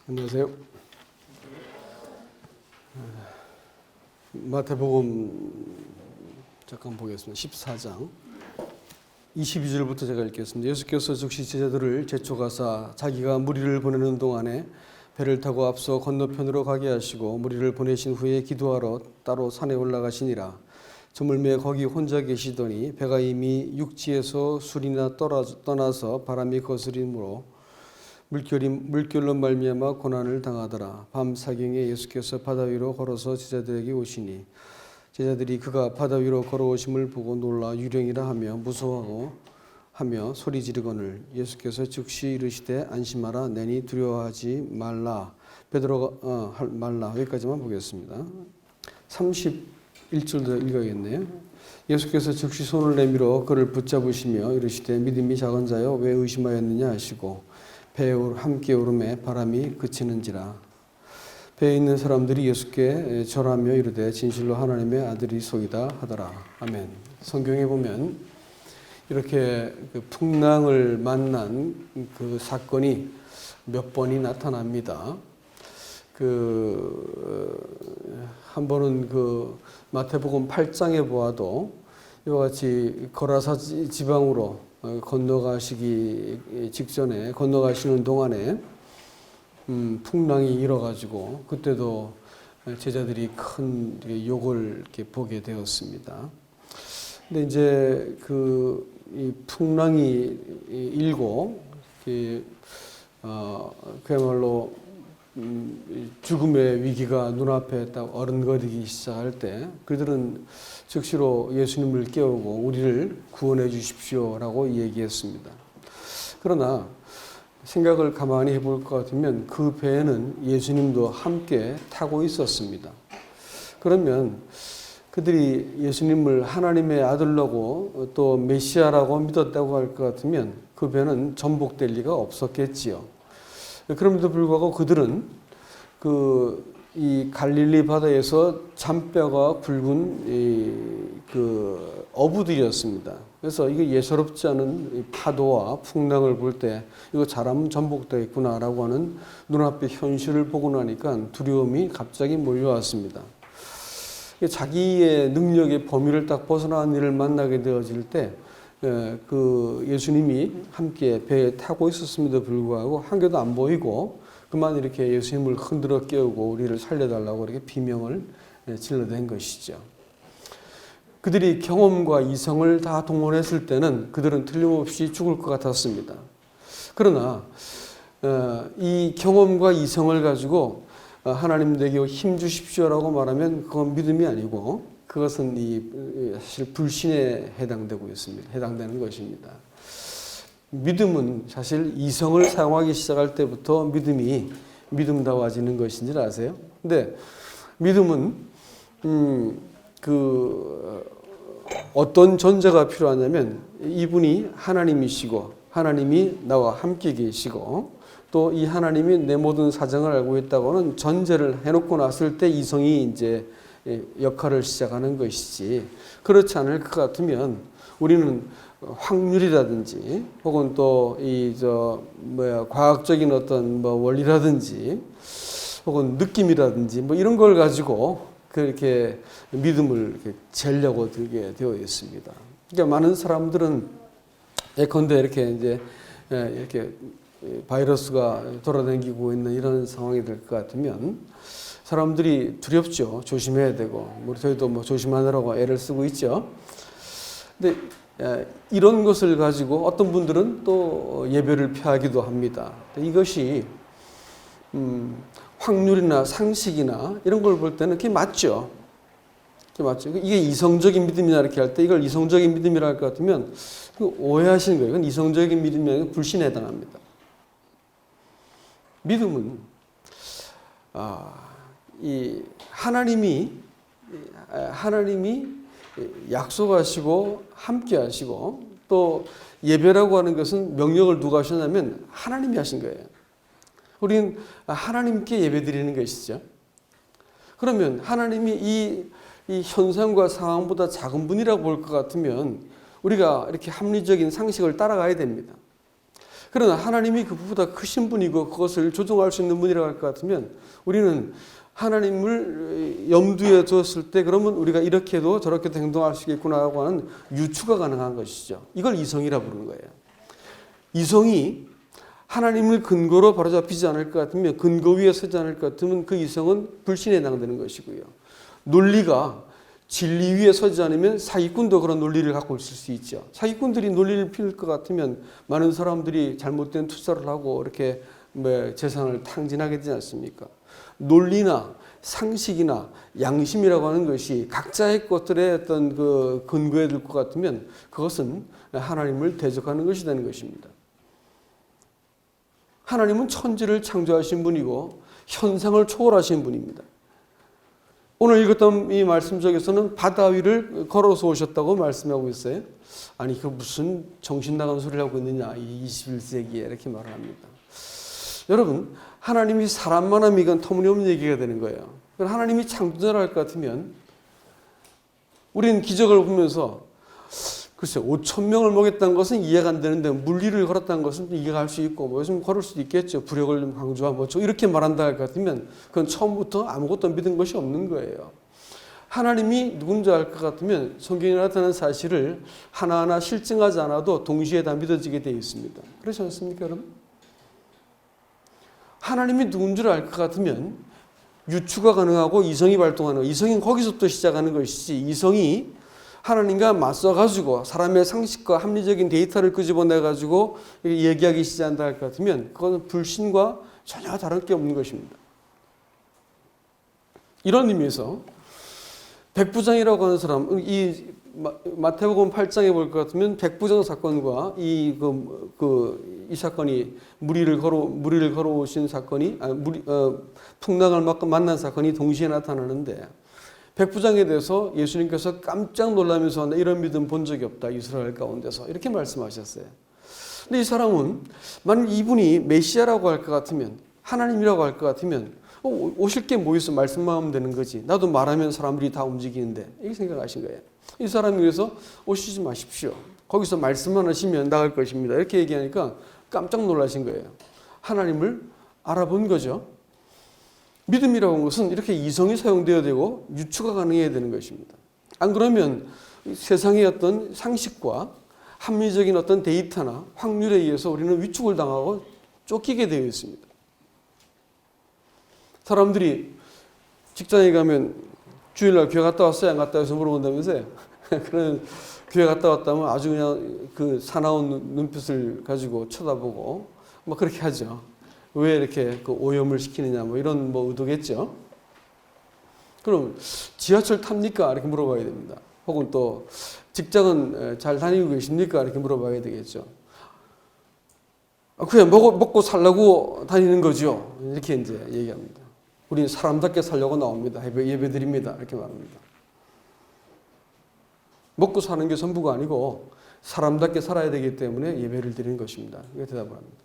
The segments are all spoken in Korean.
안녕하세요. 마태복음 잠깐 보겠습니다. 14장 22절부터 제가 읽겠습니다. 예수께서 즉시 제자들을 제촉하사 자기가 무리를 보내는 동안에 배를 타고 앞서 건너편으로 가게 하시고 무리를 보내신 후에 기도하러 따로 산에 올라가시니라. 저물매 거기 혼자 계시더니 배가 이미 육지에서 술이나 떠나서 바람이 거스림으로 물결로 말미암아 고난을 당하더라. 밤 사경에 예수께서 바다 위로 걸어서 제자들에게 오시니 제자들이 그가 바다 위로 걸어오심을 보고 놀라 유령이라 하며 무서워하고 하며 소리 지르거늘 예수께서 즉시 이르시되 안심하라 내니 두려워하지 말라. 베드로가 말라. 여기까지만 보겠습니다. 31절도 읽어야겠네요. 예수께서 즉시 손을 내밀어 그를 붙잡으시며 이르시되 믿음이 작은 자여 왜 의심하였느냐 하시고 배에 함께 오름에 바람이 그치는지라. 배에 있는 사람들이 예수께 절하며 이르되 진실로 하나님의 아들이소이다 하더라. 아멘. 성경에 보면 이렇게 그 풍랑을 만난 그 사건이 몇 번이 나타납니다. 한 번은 그 마태복음 8장에 보아도 이와 같이 거라사 지방으로 건너가시기 직전에 건너가시는 동안에 풍랑이 일어가지고 그때도 제자들이 큰 욕을 이렇게 보게 되었습니다. 근데 이제 이 풍랑이 일고 그야말로 죽음의 위기가 눈앞에 딱 어른거리기 시작할 때 그들은 즉시로 예수님을 깨우고 우리를 구원해 주십시오라고 얘기했습니다. 그러나 생각을 가만히 해볼 것 같으면 그 배에는 예수님도 함께 타고 있었습니다. 그러면 그들이 예수님을 하나님의 아들라고 또 메시아라고 믿었다고 할 것 같으면 그 배는 전복될 리가 없었겠지요. 그럼에도 불구하고 그들은 이 갈릴리 바다에서 잔뼈가 굵은 어부들이었습니다. 그래서 이게 예사롭지 않은 파도와 풍랑을 볼 때 이거 잘하면 전복되겠구나라고 하는 눈앞의 현실을 보고 나니까 두려움이 갑자기 몰려왔습니다. 자기의 능력의 범위를 딱 벗어난 일을 만나게 되어질 때 예수님이 함께 배에 타고 있었음에도 불구하고 한 개도 안 보이고 그만 이렇게 예수님을 흔들어 깨우고 우리를 살려달라고 이렇게 비명을 질러댄 것이죠. 그들이 경험과 이성을 다 동원했을 때는 그들은 틀림없이 죽을 것 같았습니다. 그러나 이 경험과 이성을 가지고 하나님 내게 힘 주십시오라고 말하면 그건 믿음이 아니고 그것은 사실 불신에 해당되는 것입니다. 믿음은 사실 이성을 사용하기 시작할 때부터 믿음이 믿음다워지는 것인 줄 아세요? 근데 믿음은 어떤 존재가 필요하냐면 이분이 하나님이시고 하나님이 나와 함께 계시고 또 이 하나님이 내 모든 사정을 알고 있다고는 전제를 해놓고 났을 때 이성이 이제 역할을 시작하는 것이지 그렇지 않을 것 같으면 우리는 확률이라든지 혹은 또 과학적인 어떤 원리라든지 혹은 느낌이라든지 이런 걸 가지고 그렇게 믿음을 재려고 들게 되어 있습니다. 그러니까 많은 사람들은 예컨대 이렇게 바이러스가 돌아다니고 있는 이런 상황이 될 것 같으면 사람들이 두렵죠. 조심해야 되고 저희도 조심하느라고 애를 쓰고 있죠. 근데 이런 것을 가지고 어떤 분들은 또 예배를 피하기도 합니다. 이것이 확률이나 상식이나 이런 걸 볼 때는 그게 맞죠. 이게 이성적인 믿음이나 이렇게 할 때 이걸 이성적인 믿음이라 할 것 같으면 오해하시는 거예요. 이건 이성적인 믿음이 아니라 불신에 해당합니다. 믿음은 이 하나님이 약속하시고 함께 하시고 또 예배라고 하는 것은 명령을 누가 하셨냐면 하나님이 하신 거예요. 우리는 하나님께 예배 드리는 것이죠. 그러면 하나님이 이 현상과 상황보다 작은 분이라고 볼 것 같으면 우리가 이렇게 합리적인 상식을 따라가야 됩니다. 그러나 하나님이 그보다 크신 분이고 그것을 조종할 수 있는 분이라고 할 것 같으면 우리는 하나님을 염두에 두었을 때 그러면 우리가 이렇게도 저렇게도 행동할 수 있겠구나라고 하는 유추가 가능한 것이죠. 이걸 이성이라고 부르는 거예요. 이성이 하나님을 근거로 바로잡히지 않을 것 같으면, 근거 위에 서지 않을 것 같으면 그 이성은 불신에 해당되는 것이고요. 논리가 진리 위에 서지 않으면 사기꾼도 그런 논리를 갖고 있을 수 있죠. 사기꾼들이 논리를 피울 것 같으면 많은 사람들이 잘못된 투자를 하고 이렇게 재산을 탕진하게 되지 않습니까? 논리나 상식이나 양심이라고 하는 것이 각자의 것들의 어떤 그 근거에 들 것 같으면 그것은 하나님을 대적하는 것이 되는 것입니다. 하나님은 천지를 창조하신 분이고 현상을 초월하신 분입니다. 오늘 읽었던 이 말씀 속에서는 바다 위를 걸어서 오셨다고 말씀하고 있어요. 아니 그 무슨 정신 나간 소리를 하고 있느냐 이 21세기에 이렇게 말을 합니다. 여러분 하나님이 사람만 하면 이건 터무니없는 얘기가 되는 거예요. 하나님이 창조자라 할 것 같으면 우리는 기적을 보면서 글쎄 5천 명을 먹였다는 것은 이해가 안 되는데 물리를 걸었다는 것은 이해가 할 수 있고 뭐 요즘 걸을 수도 있겠죠. 부력을 좀 강조하고 뭐 이렇게 말한다 할 것 같으면 그건 처음부터 아무것도 믿은 것이 없는 거예요. 하나님이 누군지 알 것 같으면 성경에 나타나는 사실을 하나하나 실증하지 않아도 동시에 다 믿어지게 되어 있습니다. 그렇지 않습니까 여러분? 하나님이 누군지를 알 것 같으면 유추가 가능하고 이성이 발동하는 거예요. 이성이 거기서부터 시작하는 것이지 이성이 하나님과 맞서가지고 사람의 상식과 합리적인 데이터를 끄집어내가지고 얘기하기 시작한다 할 것 같으면 그건 불신과 전혀 다른 게 없는 것입니다. 이런 의미에서 백부장이라고 하는 사람, 이 마태복음 8장에 볼 것 같으면 백부장 사건과 이 사건이 무리를 걸어오신 사건이 풍랑을 만난 사건이 동시에 나타나는데 백부장에 대해서 예수님께서 깜짝 놀라면서 이런 믿음 본 적이 없다. 이스라엘 가운데서. 이렇게 말씀하셨어요. 근데 이 사람은 만약 이분이 메시아라고 할 것 같으면 하나님이라고 할 것 같으면 오실 게 뭐 있어? 말씀만 하면 되는 거지. 나도 말하면 사람들이 다 움직이는데. 이렇게 생각하신 거예요. 이 사람이 그래서 오시지 마십시오. 거기서 말씀만 하시면 나갈 것입니다. 이렇게 얘기하니까 깜짝 놀라신 거예요. 하나님을 알아본 거죠. 믿음이라고 하는 것은 이렇게 이성이 사용되어야 되고 유추가 가능해야 되는 것입니다. 안 그러면 세상의 어떤 상식과 합리적인 어떤 데이터나 확률에 의해서 우리는 위축을 당하고 쫓기게 되어 있습니다. 사람들이 직장에 가면 주일날 교회 갔다 왔어요? 안 갔다 와서 물어본다면서요? 그런 교회 갔다 왔다면 아주 그냥 그 사나운 눈빛을 가지고 쳐다보고 뭐 그렇게 하죠. 왜 이렇게 그 오염을 시키느냐 뭐 이런 뭐 의도겠죠. 그럼 지하철 탑니까? 이렇게 물어봐야 됩니다. 혹은 또 직장은 잘 다니고 계십니까? 이렇게 물어봐야 되겠죠. 그냥 먹고 살려고 다니는 거죠. 이렇게 이제 얘기합니다. 우리는 사람답게 살려고 나옵니다. 예배 드립니다. 이렇게 말합니다. 먹고 사는 게 전부가 아니고 사람답게 살아야 되기 때문에 예배를 드리는 것입니다. 이렇게 대답을 합니다.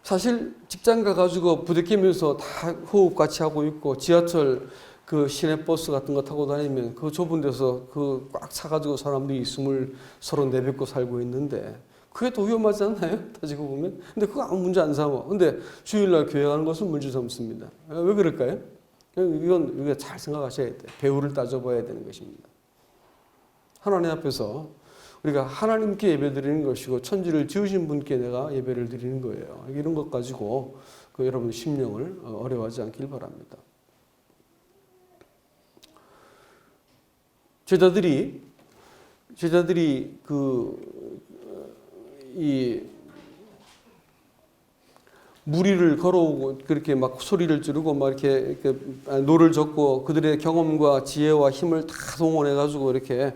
사실 직장 가가지고 부대끼면서 다 호흡 같이 하고 있고 지하철 그 시내버스 같은 거 타고 다니면 그 좁은 데서 그 꽉 차가지고 사람들이 숨을 서로 내뱉고 살고 있는데 그게 더 위험하지 않나요? 따지고 보면. 근데 그거 아무 문제 안 삼아. 근데 주일날 교회 가는 것은 문제 삼습니다. 왜 그럴까요? 이건 우리가 잘 생각하셔야 돼요. 배후를 따져봐야 되는 것입니다. 하나님 앞에서 우리가 하나님께 예배 드리는 것이고 천지를 지으신 분께 내가 예배를 드리는 거예요. 이런 것 가지고 여러분 심령을 어려워하지 않길 바랍니다. 제자들이 이 무리를 걸어오고 그렇게 막 소리를 지르고 막 이렇게 노를 젓고 그들의 경험과 지혜와 힘을 다 동원해 가지고 이렇게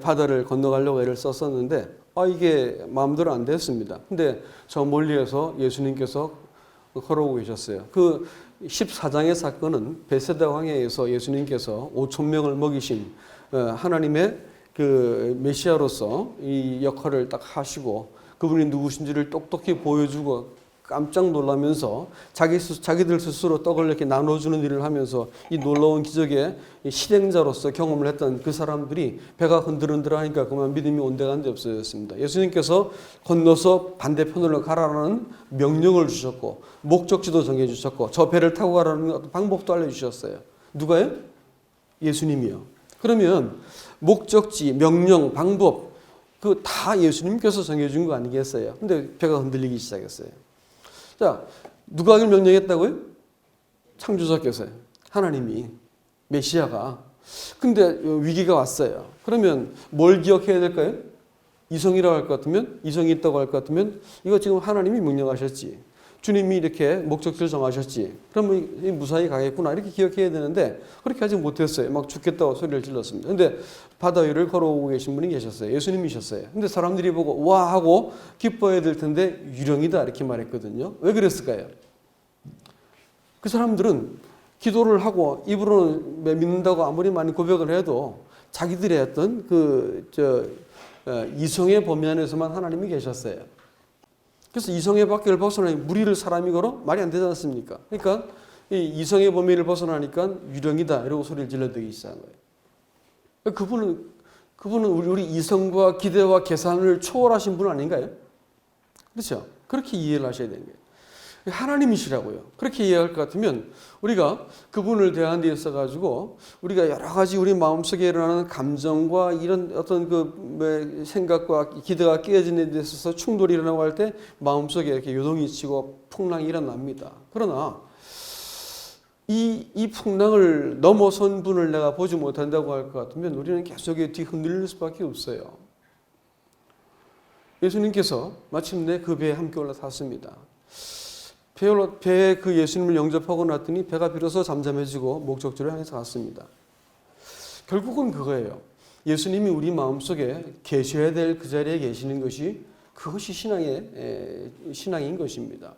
바다를 건너가려고 애를 썼었는데 이게 마음대로 안 됐습니다. 근데 저 멀리에서 예수님께서 걸어오고 계셨어요. 그 14장의 사건은 베세다 광야에서 예수님께서 5천 명을 먹이신 하나님의 그 메시아로서 이 역할을 딱 하시고 그분이 누구신지를 똑똑히 보여주고 깜짝 놀라면서 자기들 스스로 떡을 이렇게 나눠주는 일을 하면서 이 놀라운 기적의 실행자로서 경험을 했던 그 사람들이 배가 흔들흔들하니까 그만 믿음이 온데간데 없어졌습니다. 예수님께서 건너서 반대편으로 가라는 명령을 주셨고 목적지도 정해주셨고 저 배를 타고 가라는 방법도 알려주셨어요. 누가요? 예수님이요. 그러면 목적지, 명령, 방법 그 다 예수님께서 정해준 거 아니겠어요? 근데 배가 흔들리기 시작했어요. 자, 누가 이걸 명령했다고요? 창조자께서요. 하나님이, 메시아가. 근데 위기가 왔어요. 그러면 뭘 기억해야 될까요? 이성이라고 할 것 같으면, 이성이 있다고 할 것 같으면 이거 지금 하나님이 명령하셨지. 주님이 이렇게 목적지를 정하셨지. 그러면 무사히 가겠구나. 이렇게 기억해야 되는데 그렇게 하지 못했어요. 막 죽겠다고 소리를 질렀습니다. 근데 바다 위를 걸어오고 계신 분이 계셨어요. 예수님이셨어요. 근데 사람들이 보고 와 하고 기뻐해야 될 텐데 유령이다 이렇게 말했거든요. 왜 그랬을까요? 그 사람들은 기도를 하고 입으로는 믿는다고 아무리 많이 고백을 해도 자기들의 어떤 이성의 범위 안에서만 하나님이 계셨어요. 그래서 이성의 밖을 벗어나니 무리를 사람이 걸어 말이 안 되지 않습니까? 그러니까 이 이성의 범위를 벗어나니까 유령이다 이러고 소리를 질러대기 시작한 거예요. 그분은 우리 이성과 기대와 계산을 초월하신 분 아닌가요? 그렇죠? 그렇게 이해를 하셔야 되는 거예요. 하나님이시라고요. 그렇게 이해할 것 같으면 우리가 그분을 대하는 데 있어 가지고 우리가 여러 가지 우리 마음속에 일어나는 감정과 이런 어떤 그 생각과 기대가 깨어지는 데 있어서 충돌이 일어나고 할 때 마음속에 이렇게 요동이 치고 풍랑이 일어납니다. 그러나 이 풍랑을 넘어선 분을 내가 보지 못한다고 할 것 같으면 우리는 계속 뒤흔들릴 수밖에 없어요. 예수님께서 마침내 그 배에 함께 올라탔습니다. 배에 그 예수님을 영접하고 났더니 배가 비로소 잠잠해지고 목적지를 향해서 갔습니다. 결국은 그거예요. 예수님이 우리 마음속에 계셔야 될 그 자리에 계시는 것이 그것이 신앙인 것입니다.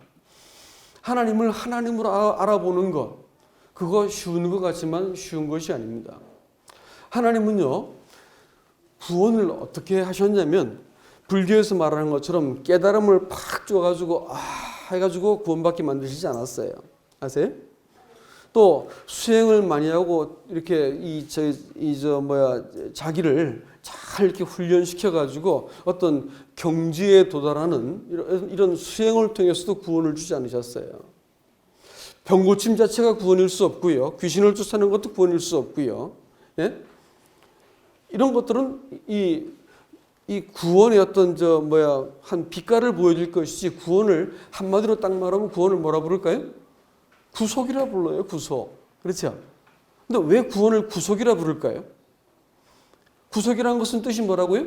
하나님을 하나님으로 알아보는 것 그거 쉬운 것 같지만 쉬운 것이 아닙니다. 하나님은요 구원을 어떻게 하셨냐면 불교에서 말하는 것처럼 깨달음을 팍 줘가지고 해가지고 구원받게 만드시지 않았어요. 아세요? 또 수행을 많이 하고 이렇게 자기를 잘 이렇게 훈련시켜가지고 어떤 경지에 도달하는 이런 수행을 통해서도 구원을 주지 않으셨어요. 병고침 자체가 구원일 수 없고요. 귀신을 쫓아내는 것도 구원일 수 없고요. 예? 이런 것들은 이 구원의 어떤 한 빛깔을 보여줄 것이지 구원을 한마디로 딱 말하면 구원을 뭐라 부를까요? 구속이라 불러요. 구속. 그렇죠? 근데 왜 구원을 구속이라 부를까요? 구속이라는 것은 뜻이 뭐라고요?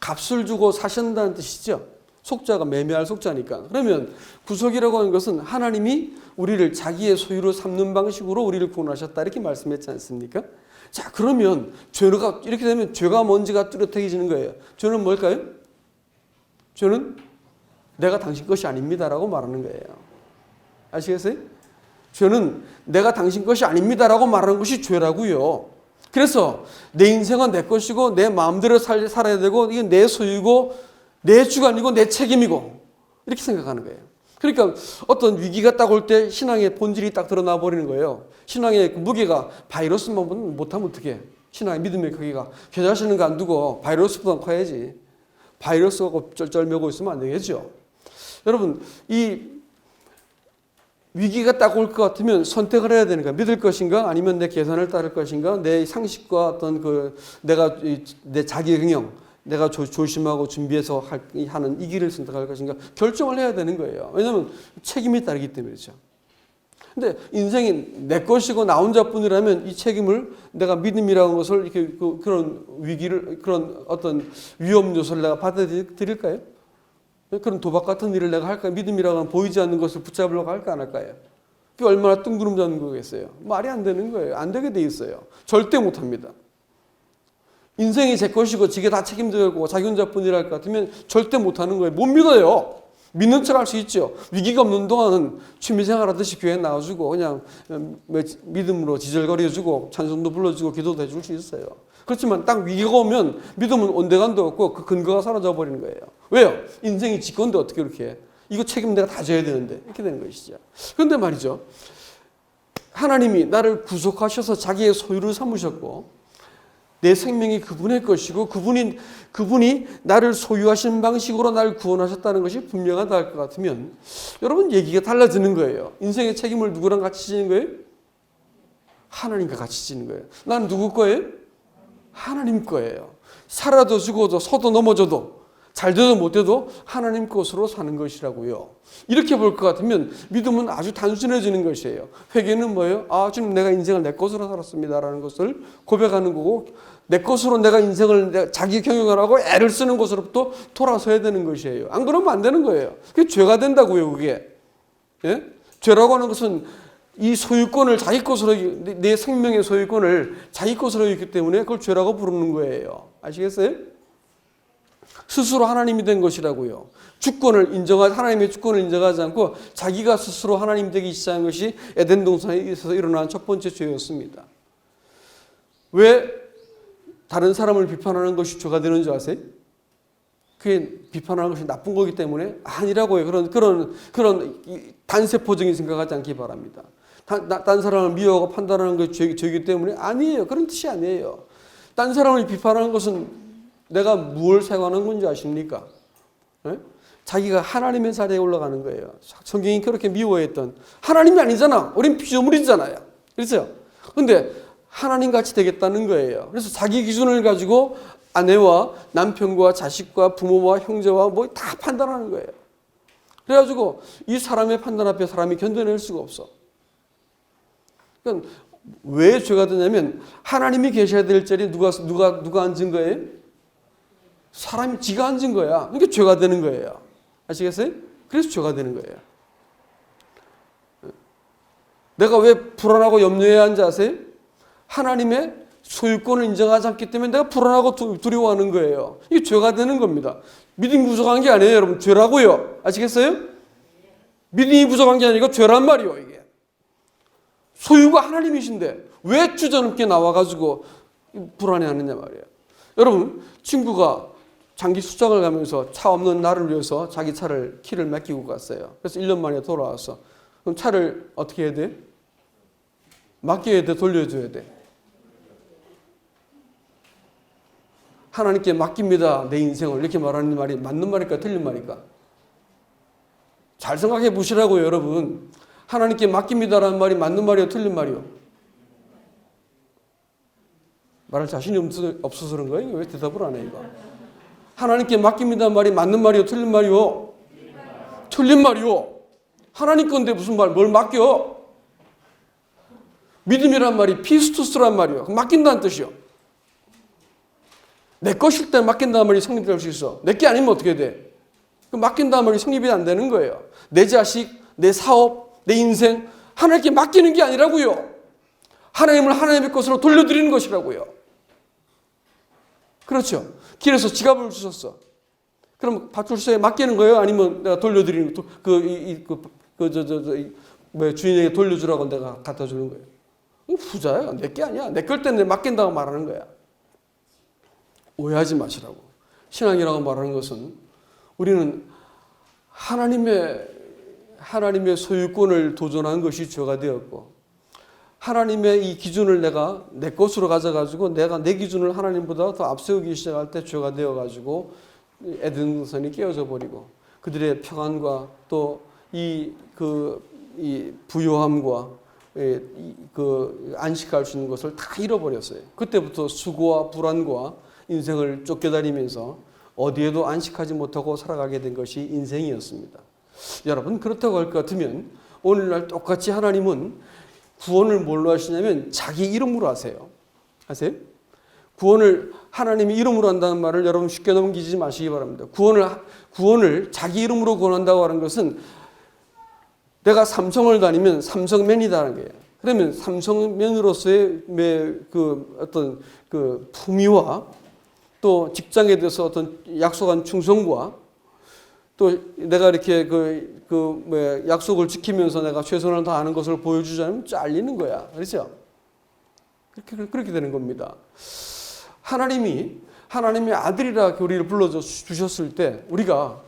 값을 주고 사신다는 뜻이죠. 속자가 매매할 속자니까. 그러면 구속이라고 하는 것은 하나님이 우리를 자기의 소유로 삼는 방식으로 우리를 구원하셨다 이렇게 말씀했지 않습니까? 자, 그러면 죄가 이렇게 되면 죄가 뭔지가 뚜렷해지는 거예요. 죄는 뭘까요? 죄는 내가 당신 것이 아닙니다라고 말하는 거예요. 아시겠어요? 죄는 내가 당신 것이 아닙니다라고 말하는 것이 죄라고요. 그래서 내 인생은 내 것이고 내 마음대로 살아야 되고 이게 내 소유고 내 주관이고 내 책임이고 이렇게 생각하는 거예요. 그러니까 어떤 위기가 딱 올 때 신앙의 본질이 딱 드러나 버리는 거예요. 신앙의 무게가 바이러스만 못하면 어떡해. 신앙의 믿음의 크기가 겨자씨는 안 두고 바이러스보다 커야지. 바이러스가 쩔쩔매고 있으면 안 되겠죠. 여러분 이 위기가 딱 올 것 같으면 선택을 해야 되는 거야. 믿을 것인가 아니면 내 계산을 따를 것인가 내 상식과 어떤 내가 내 자기 경영 내가 조심하고 준비해서 하는 이 길을 선택할 것인가 결정을 해야 되는 거예요. 왜냐하면 책임이 따르기 때문이죠. 근데 인생이 내 것이고 나 혼자뿐이라면 이 책임을 내가 믿음이라는 것을 이렇게 그런 위기를 그런 어떤 위험 요소를 내가 받아들일까요? 그런 도박 같은 일을 내가 할까요? 믿음이라고 하는 보이지 않는 것을 붙잡으려고 할까 안 할까요? 그게 얼마나 뜬구름 잡는 거겠어요? 말이 안 되는 거예요. 안 되게 돼 있어요. 절대 못 합니다. 인생이 제 것이고 지게 다 책임져고 자기 혼자뿐이라 할 것 같으면 절대 못하는 거예요. 못 믿어요. 믿는 척 할 수 있죠. 위기가 없는 동안은 취미생활 하듯이 교회 나와주고 그냥 믿음으로 지절거려주고 찬송도 불러주고 기도도 해줄 수 있어요. 그렇지만 딱 위기가 오면 믿음은 온데간도 없고 그 근거가 사라져 버리는 거예요. 왜요? 인생이 지 건데 어떻게 그렇게 해. 이거 책임 내가 다 져야 되는데 이렇게 되는 것이죠. 그런데 말이죠. 하나님이 나를 구속하셔서 자기의 소유를 삼으셨고 내 생명이 그분의 것이고 그분이 나를 소유하신 방식으로 나를 구원하셨다는 것이 분명하다 할 것 같으면 여러분 얘기가 달라지는 거예요. 인생의 책임을 누구랑 같이 지는 거예요? 하나님과 같이 지는 거예요. 나는 누구 거예요? 하나님 거예요. 살아도 죽어도 서도 넘어져도 잘 돼도 못 돼도 하나님 것으로 사는 것이라고요. 이렇게 볼 것 같으면 믿음은 아주 단순해지는 것이에요. 회개는 뭐예요? 아, 주님 내가 인생을 내 것으로 살았습니다라는 것을 고백하는 거고 내 것으로 내가 인생을 자기 경영을 하고 애를 쓰는 것으로부터 돌아서야 되는 것이에요. 안 그러면 안 되는 거예요. 그게 죄가 된다고요. 그게. 예? 죄라고 하는 것은 이 소유권을 자기 것으로 내 생명의 소유권을 자기 것으로 했기 때문에 그걸 죄라고 부르는 거예요. 아시겠어요? 스스로 하나님이 된 것이라고요. 하나님의 주권을 인정하지 않고 자기가 스스로 하나님 되기 시작한 것이 에덴 동산에 있어서 일어난 첫 번째 죄였습니다. 왜 다른 사람을 비판하는 것이 죄가 되는 줄 아세요? 그게 비판하는 것이 나쁜 거기 때문에 아니라고요. 그런 단세포적인 생각하지 않기 바랍니다. 딴 사람을 미워하고 판단하는 것이 죄이기 때문에 아니에요. 그런 뜻이 아니에요. 딴 사람을 비판하는 것은 내가 무엇을 생각하는 건지 아십니까? 네? 자기가 하나님의 자리에 올라가는 거예요. 성경이 그렇게 미워했던 하나님이 아니잖아. 우린 피조물이잖아요. 그렇죠? 그런데 하나님같이 되겠다는 거예요. 그래서 자기 기준을 가지고 아내와 남편과 자식과 부모와 형제와 뭐 다 판단하는 거예요. 그래가지고 이 사람의 판단 앞에 사람이 견뎌낼 수가 없어. 그러니까 왜 죄가 되냐면 하나님이 계셔야 될 자리에 누가 앉은 거예요? 사람이 지가 앉은 거야. 그러니까 죄가 되는 거예요. 아시겠어요? 그래서 죄가 되는 거예요. 내가 왜 불안하고 염려해야 하는지 아세요? 하나님의 소유권을 인정하지 않기 때문에 내가 불안하고 두려워하는 거예요. 이게 죄가 되는 겁니다. 믿음이 부족한 게 아니에요, 여러분. 죄라고요. 아시겠어요? 믿음이 부족한 게 아니고 죄란 말이에요, 이게. 소유가 하나님이신데 왜 주저넘게 나와가지고 불안해하느냐 말이에요. 여러분, 친구가 장기 출장을 가면서 차 없는 나를 위해서 자기 키를 맡기고 갔어요. 그래서 1년 만에 돌아왔어. 그럼 차를 어떻게 해야 돼? 맡겨야 돼, 돌려줘야 돼? 하나님께 맡깁니다, 내 인생을. 이렇게 말하는 말이 맞는 말일까, 틀린 말일까? 잘 생각해 보시라고요, 여러분. 하나님께 맡깁니다라는 말이 맞는 말이요, 틀린 말이요? 말할 자신이 없어서 그런 거예요? 왜 대답을 안 해, 이거? 하나님께 맡깁니다 말이 맞는 말이요, 틀린 말이요? 틀린 말이요. 하나님 건데 무슨 뭘 맡겨? 믿음이란 말이 피스투스란 말이요. 맡긴다는 뜻이요. 내 것일 때 맡긴다는 말이 성립될 수 있어. 내 게 아니면 어떻게 돼? 맡긴다는 말이 성립이 안 되는 거예요. 내 자식, 내 사업, 내 인생 하나님께 맡기는 게 아니라고요. 하나님을 하나님의 것으로 돌려드리는 것이라고요. 그렇죠. 길에서 지갑을 주셨어. 그럼 파출소에 맡기는 거예요? 아니면 내가 돌려드리는 주인에게 돌려주라고 내가 갖다 주는 거예요? 부자야. 내 게 아니야. 내 걸 때문에 맡긴다고 말하는 거야. 오해하지 마시라고. 신앙이라고 말하는 것은 우리는 하나님의 소유권을 도전한 것이 죄가 되었고 하나님의 이 기준을 내가 내 것으로 가져가지고 내가 내 기준을 하나님보다 더 앞세우기 시작할 때 죄가 되어가지고 에덴성이 깨어져 버리고 그들의 평안과 또 이 부요함과 안식할 수 있는 것을 다 잃어버렸어요. 그때부터 수고와 불안과 인생을 쫓겨다니면서 어디에도 안식하지 못하고 살아가게 된 것이 인생이었습니다. 여러분, 그렇다고 할 것 같으면 오늘날 똑같이 하나님은 구원을 뭘로 하시냐면 자기 이름으로 하세요. 아세요? 구원을 하나님이 이름으로 한다는 말을 여러분 쉽게 넘기지 마시기 바랍니다. 구원을 자기 이름으로 구원한다고 하는 것은 내가 삼성을 다니면 삼성맨이다라는 거예요. 그러면 삼성맨으로서의 어떤 품위와 또 직장에 대해서 어떤 약속한 충성과 또 내가 이렇게 약속을 지키면서 내가 최선을 다하는 것을 보여주자면 잘리는 거야. 그렇죠? 그렇게 되는 겁니다. 하나님의 아들이라 우리를 불러주셨을 때 우리가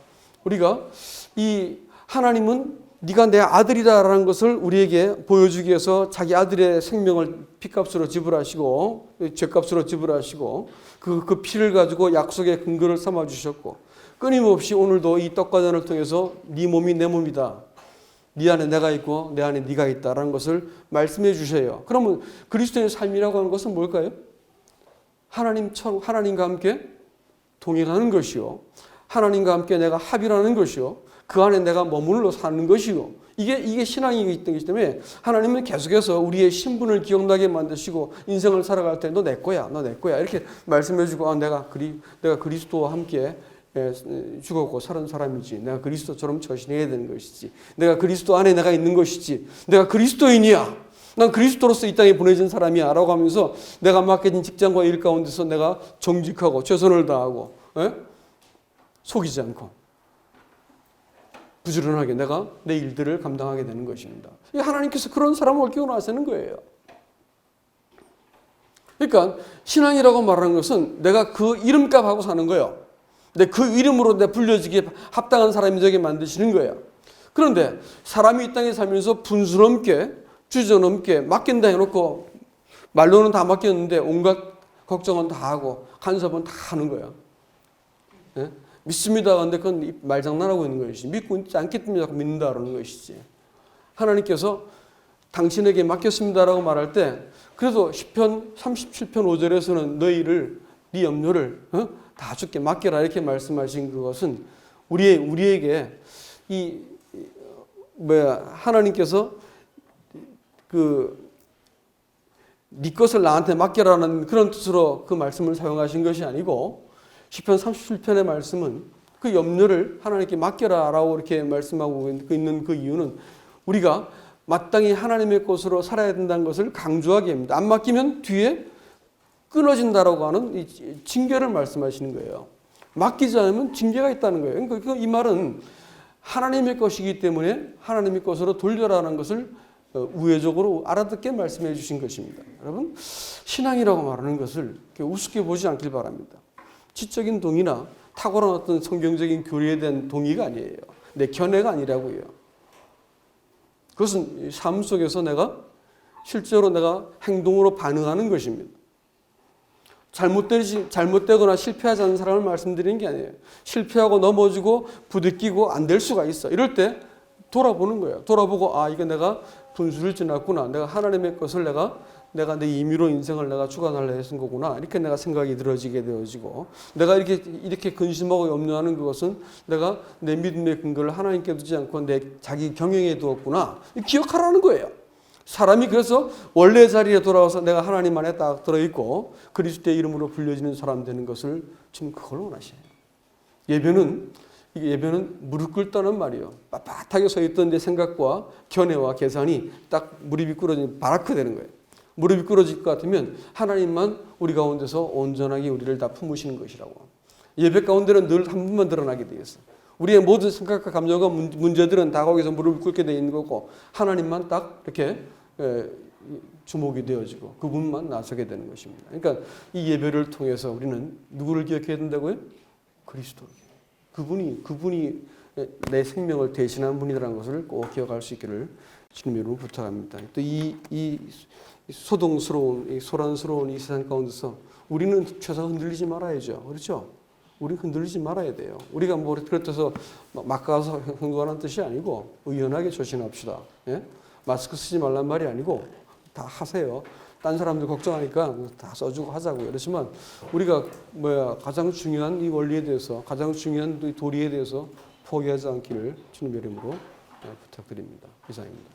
이 하나님은 네가 내 아들이다라는 것을 우리에게 보여주기 위해서 자기 아들의 생명을 피값으로 지불하시고 죄값으로 지불하시고 그 피를 가지고 약속의 근거를 삼아 주셨고 끊임없이 오늘도 이 떡과 잔을 통해서 네 몸이 내 몸이다. 네 안에 내가 있고 내 안에 네가 있다라는 것을 말씀해 주셔요. 그러면 그리스도의 삶이라고 하는 것은 뭘까요? 하나님과 함께 동행하는 것이요. 하나님과 함께 내가 합일하는 것이요. 그 안에 내가 머물러 사는 것이요. 이게 신앙이기 때문에 하나님은 계속해서 우리의 신분을 기억나게 만드시고 인생을 살아갈 때 너 내 거야, 너 내 거야 이렇게 말씀해주고 내가 그리스도와 함께 죽었고 살은 사람이지. 내가 그리스도처럼 처신해야 되는 것이지. 내가 그리스도 안에 내가 있는 것이지. 내가 그리스도인이야. 난 그리스도로서 이 땅에 보내진 사람이야 라고 하면서 내가 맡겨진 직장과 일 가운데서 내가 정직하고 최선을 다하고 속이지 않고 부지런하게 내가 내 일들을 감당하게 되는 것입니다. 하나님께서 그런 사람을 기원하시는 거예요. 그러니까 신앙이라고 말하는 것은 내가 그 이름값하고 사는 거예요. 근데 그 이름으로 내 불려지기에 합당한 사람이 되게 만드시는 거예요. 그런데 사람이 이 땅에 살면서 분수넘게 주저넘게 맡긴다 해놓고 말로는 다 맡겼는데 온갖 걱정은 다 하고 간섭은 다 하는 거예요. 네? 믿습니다. 그런데 그건 말장난하고 있는 것이지. 믿고 있지 않기 때문에 자꾸 믿는다라는 것이지. 하나님께서 당신에게 맡겼습니다라고 말할 때 그래도 시편 37편 5절에서는 너희를 네 염려를 다 주께 맡겨라 이렇게 말씀하신 그것은 우리에게 하나님께서 네 것을 나한테 맡겨라는 그런 뜻으로 그 말씀을 사용하신 것이 아니고 시편 37편의 말씀은 그 염려를 하나님께 맡겨라라고 이렇게 말씀하고 있는 그 이유는 우리가 마땅히 하나님의 것으로 살아야 된다는 것을 강조하게 합니다. 안 맡기면 뒤에 끊어진다라고 하는 이 징계를 말씀하시는 거예요. 맡기지 않으면 징계가 있다는 거예요. 그러니까 이 말은 하나님의 것이기 때문에 하나님의 것으로 돌려라는 것을 우회적으로 알아듣게 말씀해 주신 것입니다. 여러분, 신앙이라고 말하는 것을 우습게 보지 않길 바랍니다. 지적인 동의나 탁월한 어떤 성경적인 교리에 대한 동의가 아니에요. 내 견해가 아니라고요. 그것은 삶 속에서 실제로 내가 행동으로 반응하는 것입니다. 잘못되거나 실패하지 않는 사람을 말씀드리는 게 아니에요. 실패하고 넘어지고 부딪히고 안 될 수가 있어. 이럴 때 돌아보는 거예요. 돌아보고 이게 내가 분수를 지났구나. 내가 하나님의 것을 내가 내 임의로 인생을 내가 주관하려 했은 거구나. 이렇게 내가 생각이 들어지게 되어지고 내가 이렇게 근심하고 염려하는 그것은 내가 내 믿음의 근거를 하나님께 두지 않고 내 자기 경영에 두었구나. 기억하라는 거예요. 사람이 그래서 원래 자리에 돌아와서 내가 하나님 안에 딱 들어있고 그리스도의 이름으로 불려지는 사람 되는 것을 지금 그걸 원하셔요. 예배는 무릎 꿇다는 말이에요. 빳빳하게 서 있던 내 생각과 견해와 계산이 딱 무릎이 꿇어지면 바라크 되는 거예요. 무릎이 꿇어질 것 같으면 하나님만 우리 가운데서 온전하게 우리를 다 품으시는 것이라고. 예배 가운데는 늘 한 분만 드러나게 되어 있어요. 우리의 모든 생각과 감정과 문제들은 다 거기서 무릎을 꿇게 되어 있는 거고 하나님만 딱 이렇게 주목이 되어지고 그분만 나서게 되는 것입니다. 그러니까 이 예배를 통해서 우리는 누구를 기억해야 된다고요? 그리스도. 그분이 내 생명을 대신한 분이라는 것을 꼭 기억할 수 있기를 주님 이름으로 부탁합니다. 또 이 소동스러운, 이 소란스러운 이 세상 가운데서 우리는 최소한 흔들리지 말아야죠. 그렇죠? 우리 흔들리지 말아야 돼요. 우리가 그렇다고 막 가서 행동하는 뜻이 아니고 의연하게 조심합시다. 예? 마스크 쓰지 말란 말이 아니고 다 하세요. 딴 사람들 걱정하니까 다 써주고 하자고요. 그렇지만 우리가 가장 중요한 이 원리에 대해서 가장 중요한 이 도리에 대해서 포기하지 않기를 주님 이름으로 부탁드립니다. 이상입니다.